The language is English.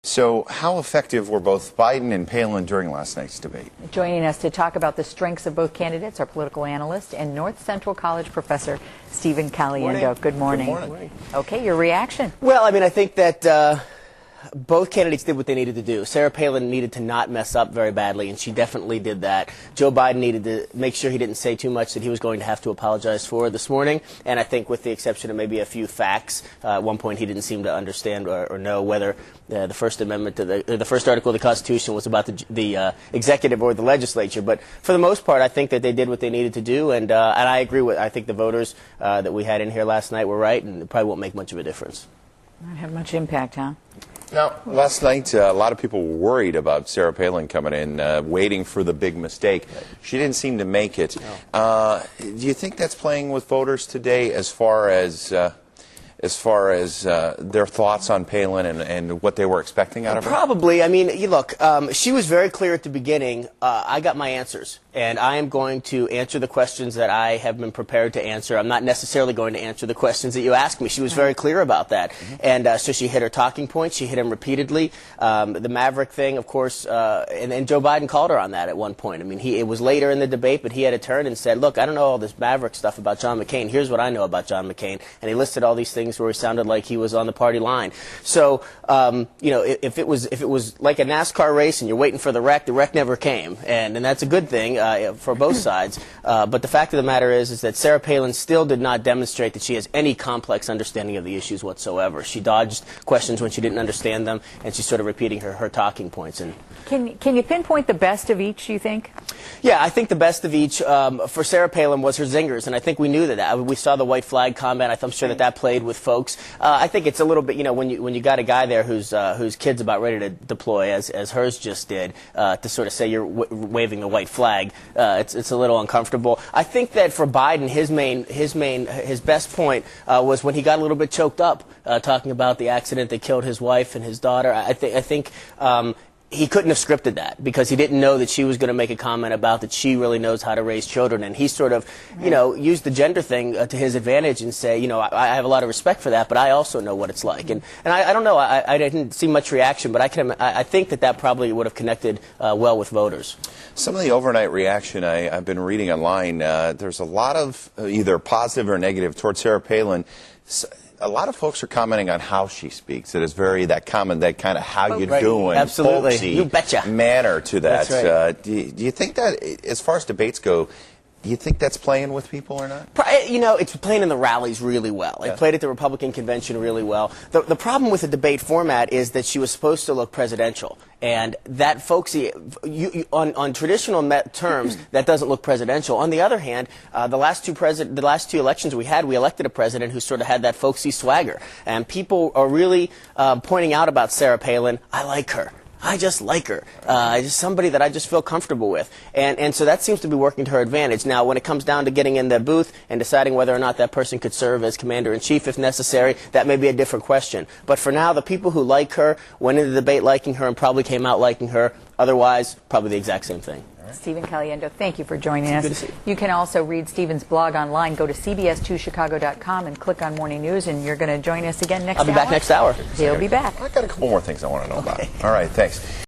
So how effective were both Biden and Palin during last night's debate? Joining us to talk about the strengths of both candidates, our political analyst and North Central College professor, Stephen Caliendo. Good morning. Good morning. Okay, your reaction? Well, I mean, I think that both candidates did what they needed to do. Sarah Palin needed to not mess up very badly, and she definitely did that. Joe Biden needed to make sure he didn't say too much that he was going to have to apologize for this morning. And I think with the exception of maybe a few facts, at one point he didn't seem to understand or know whether the First Amendment to the first article of the Constitution was about the executive or the legislature. But for the most part, I think that they did what they needed to do, and I agree with. I think the voters that we had in here last night were right, and it probably won't make much of a difference. Not have much impact, huh? Now, last night, a lot of people were worried about Sarah Palin coming in, waiting for the big mistake. She didn't seem to make it. No. Do you think that's playing with voters today as far as their thoughts on Palin and what they were expecting out of her? Probably. I mean, look, she was very clear at the beginning. I got my answers, and I am going to answer the questions that I have been prepared to answer. I'm not necessarily going to answer the questions that you asked me. She was very clear about that. And so she hit her talking points. She hit him repeatedly. The Maverick thing, of course, and Joe Biden called her on that at one point. I mean, it was later in the debate, but he had a turn and said, look, I don't know all this Maverick stuff about John McCain. Here's what I know about John McCain. And he listed all these things where he sounded like he was on the party line. So, you know, if it was like a NASCAR race and you're waiting for the wreck never came. And that's a good thing for both sides. But the fact of the matter is that Sarah Palin still did not demonstrate that she has any complex understanding of the issues whatsoever. She dodged questions when she didn't understand them, and she's sort of repeating her talking points. And Can you pinpoint the best of each, you think? Yeah, I think the best of each for Sarah Palin was her zingers, and I think we knew that. We saw the white flag comment. I'm sure that played with folks. I think it's a little bit, you know, when you got a guy there whose kid's about ready to deploy, as hers just did, to sort of say you're waving the white flag, it's a little uncomfortable. I think that for Biden, his best point was when he got a little bit choked up talking about the accident that killed his wife and his daughter. I think. He couldn't have scripted that because he didn't know that she was going to make a comment about that she really knows how to raise children, and he sort of, you know, used the gender thing to his advantage and say, you know, I have a lot of respect for that, but I also know what it's like, and I don't know, I didn't see much reaction, but I think that probably would have connected well with voters. Some of the overnight reaction I've been reading online, there's a lot of either positive or negative towards Sarah Palin. A lot of folks are commenting on how she speaks. It is that kind of how you doing, absolutely, folksy you betcha manner to that. That's right. Do you think that, as far as debates go, do you think that's playing with people or not? You know, it's playing in the rallies really well. It played at the Republican convention really well. The problem with the debate format is that she was supposed to look presidential. And that folksy, on traditional terms, that doesn't look presidential. On the other hand, the last two elections we elected a president who sort of had that folksy swagger. And people are really pointing out about Sarah Palin, I like her. I just like her. Just somebody that I just feel comfortable with. And so that seems to be working to her advantage. Now, when it comes down to getting in the booth and deciding whether or not that person could serve as commander-in-chief if necessary, that may be a different question. But for now, the people who like her went into the debate liking her and probably came out liking her. Otherwise, probably the exact same thing. Stephen Caliendo, thank you for joining us. Good to see you. You can also read Stephen's blog online. Go to cbs2chicago.com and click on Morning News, and you're going to join us again next hour. I'll be back next hour. He'll be back. I got a couple more things I want to know about. All right, thanks.